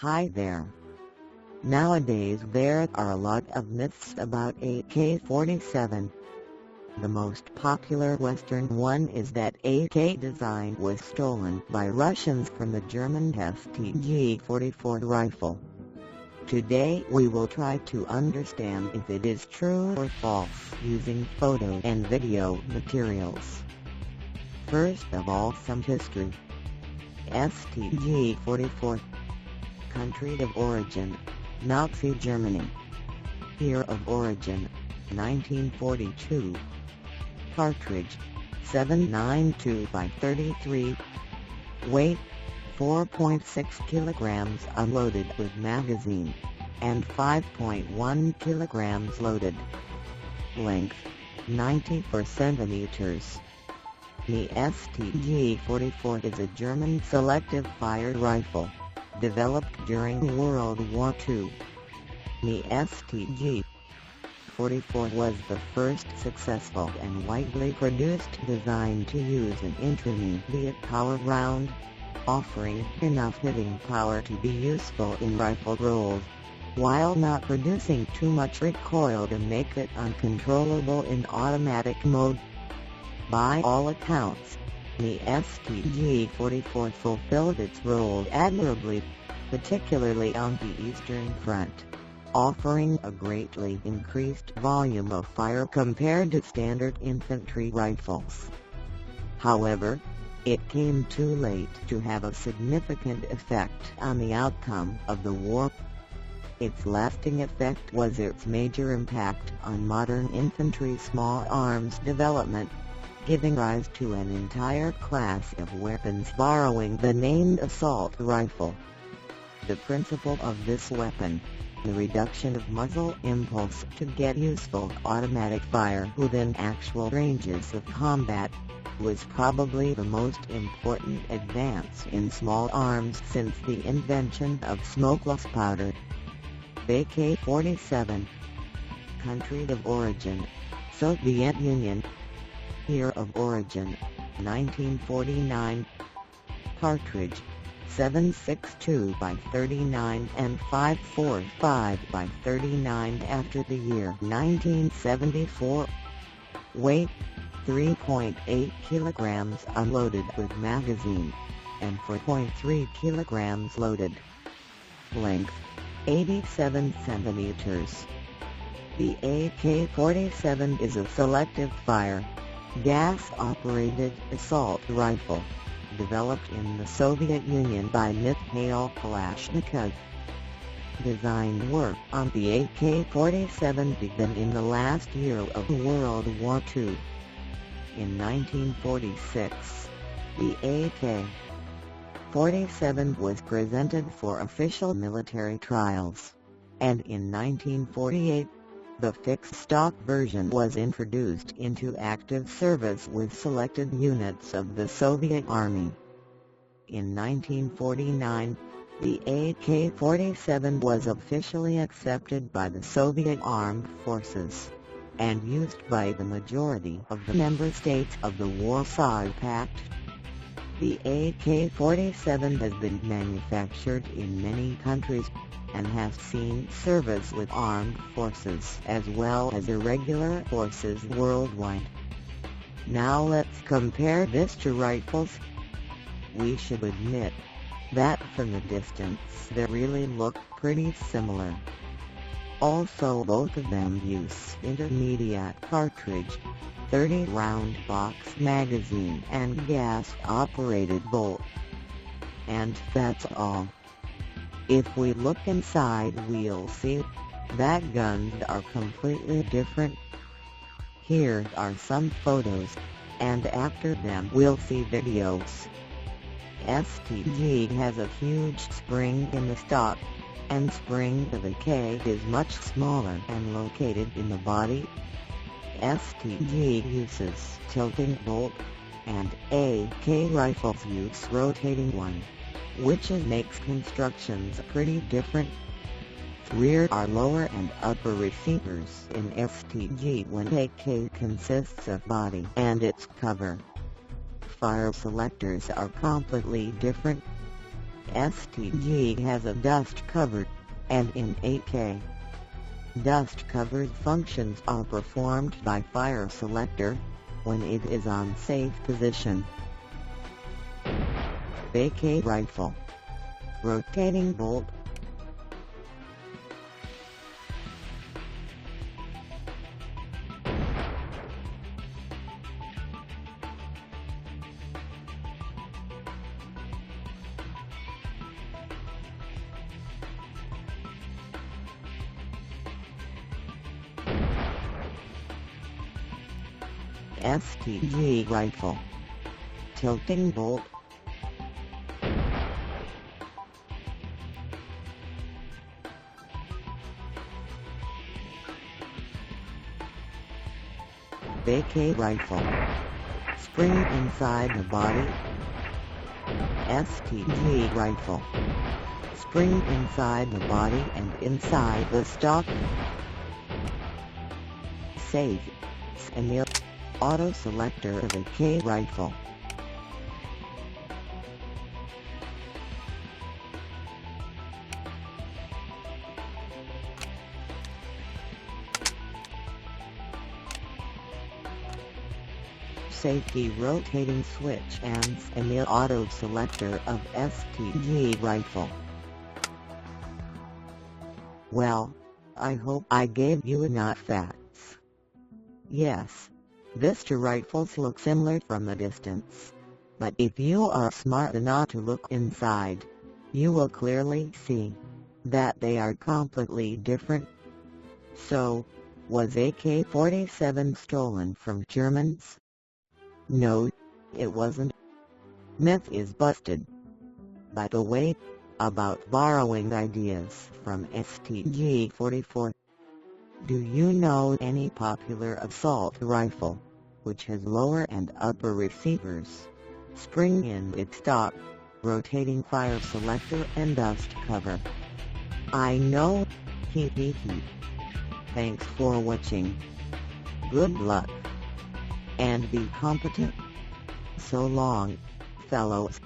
Hi there. Nowadays there are a lot of myths about AK-47. The most popular Western one is that AK design was stolen by Russians from the German STG-44 rifle. Today we will try to understand if it is true or false using photo and video materials. First of all, some history. STG-44. Country of origin: Nazi Germany. Year of origin: 1942. Cartridge: 7.92 by 33. Weight: 4.6 kilograms unloaded with magazine, and 5.1 kilograms loaded. Length: 94 centimeters. The STG-44 is a German selective fire rifle, developed during World War II. The STG-44 was the first successful and widely produced design to use an intermediate power round, offering enough hitting power to be useful in rifle rolls, while not producing too much recoil to make it uncontrollable in automatic mode. By all accounts, the STG-44 fulfilled its role admirably, particularly on the Eastern Front, offering a greatly increased volume of fire compared to standard infantry rifles. However, it came too late to have a significant effect on the outcome of the war. Its lasting effect was its major impact on modern infantry small arms development, giving rise to an entire class of weapons borrowing the named assault rifle. The principle of this weapon, the reduction of muzzle impulse to get useful automatic fire within actual ranges of combat, was probably the most important advance in small arms since the invention of smokeless powder. AK-47. Country of origin: Soviet Union. Year of origin: 1949. Cartridge: 7.62 by 39 and 5.45 by 39 after the year 1974. Weight: 3.8 kilograms unloaded with magazine, and 4.3 kilograms loaded. Length: 87 centimeters. The AK-47 is a selective fire, gas-operated assault rifle, developed in the Soviet Union by Mikhail Kалашников. Design work on the AK-47 began in the last year of World War II. In 1946, the AK-47 was presented for official military trials, and in 1948, the fixed-stock version was introduced into active service with selected units of the Soviet Army. In 1949, the AK-47 was officially accepted by the Soviet Armed Forces, and used by the majority of the member states of the Warsaw Pact. The AK-47 has been manufactured in many countries, and has seen service with armed forces as well as irregular forces worldwide. Now let's compare this to rifles. We should admit that from the distance they really look pretty similar. Also, both of them use intermediate cartridge, 30-round box magazine and gas-operated bolt. And that's all. If we look inside, we'll see that guns are completely different. Here are some photos, and after them we'll see videos. STG has a huge spring in the stock, and spring of AK is much smaller and located in the body. STG uses tilting bolt, and AK rifles use rotating one, which makes constructions pretty different. Rear are lower and upper receivers in STG when AK consists of body and its cover. Fire selectors are completely different. STG has a dust cover, and in AK, dust cover functions are performed by fire selector when it is on safe position. AK rifle. Rotating bolt. STG rifle. Tilting bolt. AK rifle. Spring inside the body. STG rifle. Spring inside the body and inside the stock. Save. Semi auto selector of AK rifle. Safety rotating switch and semi-auto selector of STG rifle. Well, I hope I gave you enough facts. Yes, these two rifles look similar from a distance, but if you are smart enough to look inside, you will clearly see that they are completely different. So, was AK-47 stolen from Germans? No, it wasn't. Myth is busted. By the way, about borrowing ideas from STG-44. Do you know any popular assault rifle, which has lower and upper receivers, spring in its stock, rotating fire selector and dust cover? I know, hee hee hee. Thanks for watching. Good luck. And be competent. So long, fellows.